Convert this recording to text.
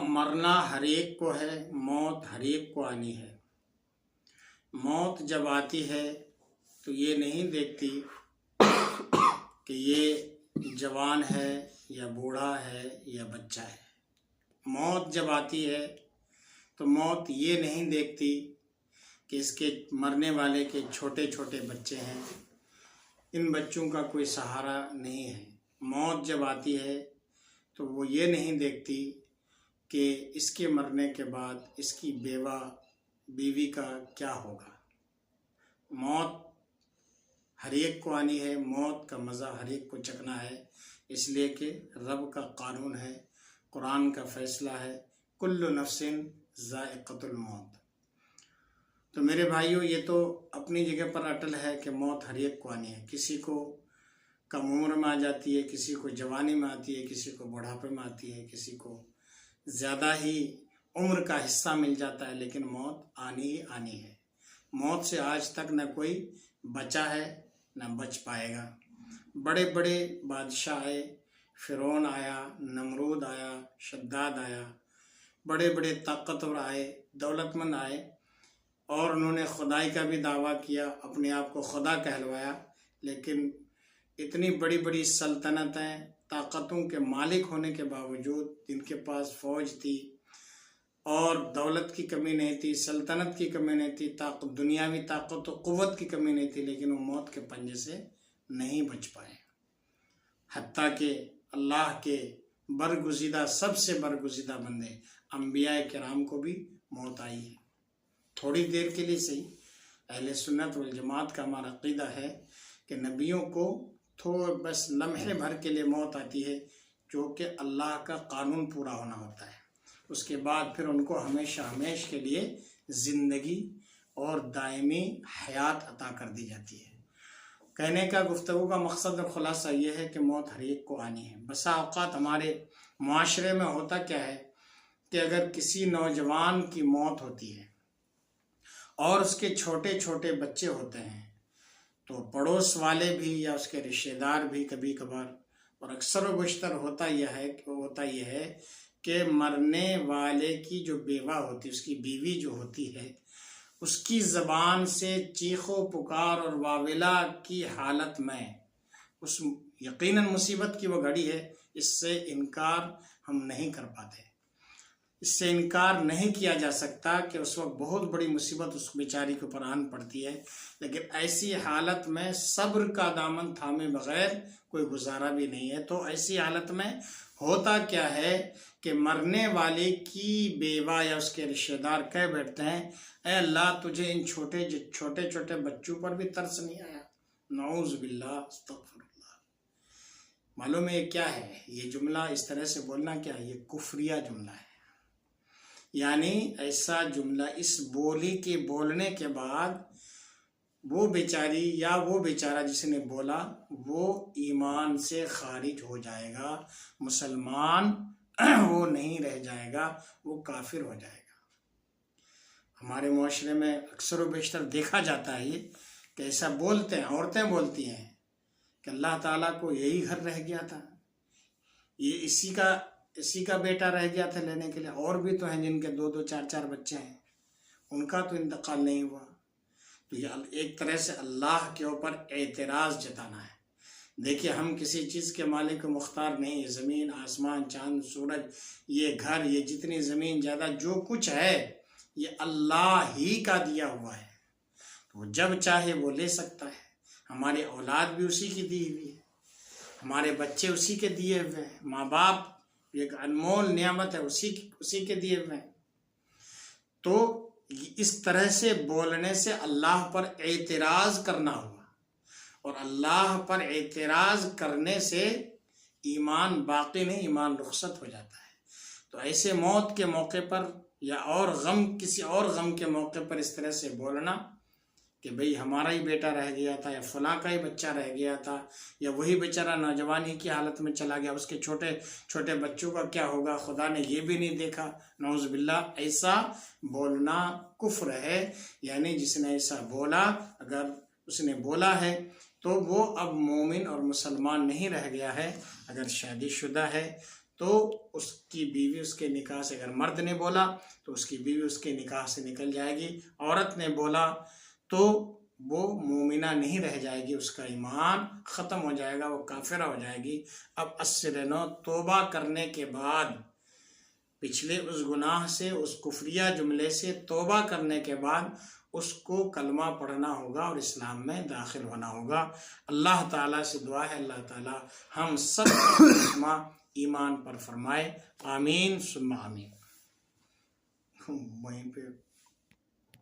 مرنا ہر ایک کو ہے، موت ہر ایک کو آنی ہے۔ موت جب آتی ہے تو یہ نہیں دیکھتی کہ یہ جوان ہے یا بوڑھا ہے یا بچہ ہے۔ موت جب آتی ہے تو موت یہ نہیں دیکھتی کہ اس کے مرنے والے کے چھوٹے چھوٹے بچے ہیں، ان بچوں کا کوئی سہارا نہیں ہے۔ موت جب آتی ہے تو وہ یہ نہیں دیکھتی کہ اس کے مرنے کے بعد اس کی بیوی کا کیا ہوگا۔ موت ہر ایک کو آنی ہے، موت کا مزہ ہر ایک کو چکھنا ہے، اس لیے کہ رب کا قانون ہے، قرآن کا فیصلہ ہے، کل نفس ذائقۃ الموت۔ تو میرے بھائیوں، یہ تو اپنی جگہ پر اٹل ہے کہ موت ہر ایک کو آنی ہے۔ کسی کو کم عمر میں آ جاتی ہے، کسی کو جوانی میں آتی ہے، کسی کو بڑھاپے میں آتی ہے، کسی کو زیادہ ہی عمر کا حصہ مل جاتا ہے، لیکن موت آنی ہی آنی ہے۔ موت سے آج تک نہ کوئی بچا ہے نہ بچ پائے گا۔ بڑے بڑے بادشاہ آئے، فرعون آیا، نمرود آیا، شداد آیا، بڑے بڑے طاقتور آئے، دولت مند آئے، اور انہوں نے خدائی کا بھی دعویٰ کیا، اپنے آپ کو خدا کہلوایا، لیکن اتنی بڑی بڑی سلطنتیں، طاقتوں کے مالک ہونے کے باوجود، جن کے پاس فوج تھی اور دولت کی کمی نہیں تھی، سلطنت کی کمی نہیں تھی، دنیاوی طاقت و قوت کی کمی نہیں تھی، لیکن وہ موت کے پنجے سے نہیں بچ پائے۔ حتیٰ کہ اللہ کے برگزیدہ، سب سے برگزیدہ بندے انبیاء کرام کو بھی موت آئی ہے، تھوڑی دیر کے لیے صحیح۔ اہل سنت والجماعت کا ہمارا عقیدہ ہے کہ نبیوں کو بس لمحے بھر کے لیے موت آتی ہے، جو کہ اللہ کا قانون پورا ہونا ہوتا ہے۔ اس کے بعد پھر ان کو ہمیشہ کے لیے زندگی اور دائمی حیات عطا کر دی جاتی ہے۔ کہنے کا، گفتگو کا مقصد اور خلاصہ یہ ہے کہ موت ہر ایک کو آنی ہے۔ بسا اوقات ہمارے معاشرے میں ہوتا کیا ہے کہ اگر کسی نوجوان کی موت ہوتی ہے اور اس کے چھوٹے چھوٹے بچے ہوتے ہیں تو پڑوس والے بھی یا اس کے رشتہ دار بھی کبھی کبھار، اور اکثر و بیشتر ہوتا یہ ہے کہ مرنے والے کی جو بیوہ ہوتی ہے، اس کی بیوی جو ہوتی ہے، اس کی زبان سے چیخ و پکار اور واویلا کی حالت میں، اس یقیناً مصیبت کی وہ گھڑی ہے، اس سے انکار ہم نہیں کر پاتے، اس سے انکار نہیں کیا جا سکتا کہ اس وقت بہت بڑی مصیبت اس بیچاری کے اوپر آن پڑتی ہے، لیکن ایسی حالت میں صبر کا دامن تھامے بغیر کوئی گزارا بھی نہیں ہے۔ تو ایسی حالت میں ہوتا کیا ہے کہ مرنے والے کی بیوہ یا اس کے رشتہ دار کہہ بیٹھتے ہیں، اے اللہ، تجھے ان چھوٹے چھوٹے بچوں پر بھی ترس نہیں آیا؟ نعوذ باللہ، استغفر اللہ۔ معلوم ہے یہ کیا ہے؟ یہ جملہ اس طرح سے بولنا کیا ہے؟ یہ کفریہ جملہ ہے۔ یعنی ایسا جملہ اس بولی کے بولنے کے بعد وہ بیچاری یا وہ بیچارہ جس نے بولا وہ ایمان سے خارج ہو جائے گا، مسلمان وہ نہیں رہ جائے گا، وہ کافر ہو جائے گا۔ ہمارے معاشرے میں اکثر و بیشتر دیکھا جاتا ہے یہ کہ ایسا بولتے ہیں، عورتیں بولتی ہیں کہ اللہ تعالیٰ کو یہی گھر رہ گیا تھا، یہ اسی کا بیٹا رہ گیا تھا لینے کے لیے، اور بھی تو ہیں جن کے 2 4 بچے ہیں، ان کا تو انتقال نہیں ہوا۔ تو یہ ایک طرح سے اللہ کے اوپر اعتراض جتانا ہے۔ دیکھیے، ہم کسی چیز کے مالک و مختار نہیں، یہ زمین، آسمان، چاند، سورج، یہ گھر، یہ جتنی زمین جائیداد جو کچھ ہے، یہ اللہ ہی کا دیا ہوا ہے، وہ جب چاہے وہ لے سکتا ہے۔ ہماری اولاد بھی اسی کی دی ہوئی ہے، ہمارے بچے اسی کے دیے ہوئے ہیں، ماں باپ ایک انمول نعمت ہے، اسی کے دیے ہوئے ہیں۔ تو اس طرح سے بولنے سے اللہ پر اعتراض کرنا ہوا، اور اللہ پر اعتراض کرنے سے ایمان باقی نہیں، ایمان رخصت ہو جاتا ہے۔ تو ایسے موت کے موقع پر یا کسی اور غم کے موقع پر اس طرح سے بولنا کہ بھئی ہمارا ہی بیٹا رہ گیا تھا، یا فلاں کا ہی بچہ رہ گیا تھا، یا وہی بیچارہ نوجوانی کی حالت میں چلا گیا، اس کے چھوٹے چھوٹے بچوں کا کیا ہوگا، خدا نے یہ بھی نہیں دیکھا، نعوذ باللہ، ایسا بولنا کفر ہے۔ یعنی جس نے ایسا بولا، اگر اس نے بولا ہے تو وہ اب مومن اور مسلمان نہیں رہ گیا ہے۔ اگر شادی شدہ ہے تو اس کی بیوی اس کے نکاح سے، اگر مرد نے بولا تو اس کی بیوی اس کے نکاح سے نکل جائے گی، عورت نے بولا تو وہ مومنہ نہیں رہ جائے گی، اس کا ایمان ختم ہو جائے گا، وہ کافرہ ہو جائے گی۔ اب السنو توبہ کرنے کے بعد، پچھلے اس گناہ سے، اس کفریہ جملے سے توبہ کرنے کے بعد اس کو کلمہ پڑھنا ہوگا اور اسلام میں داخل ہونا ہوگا۔ اللہ تعالیٰ سے دعا ہے اللہ تعالیٰ ہم سب کو ایمان پر فرمائے، آمین ثم آمین۔ وہیں پہ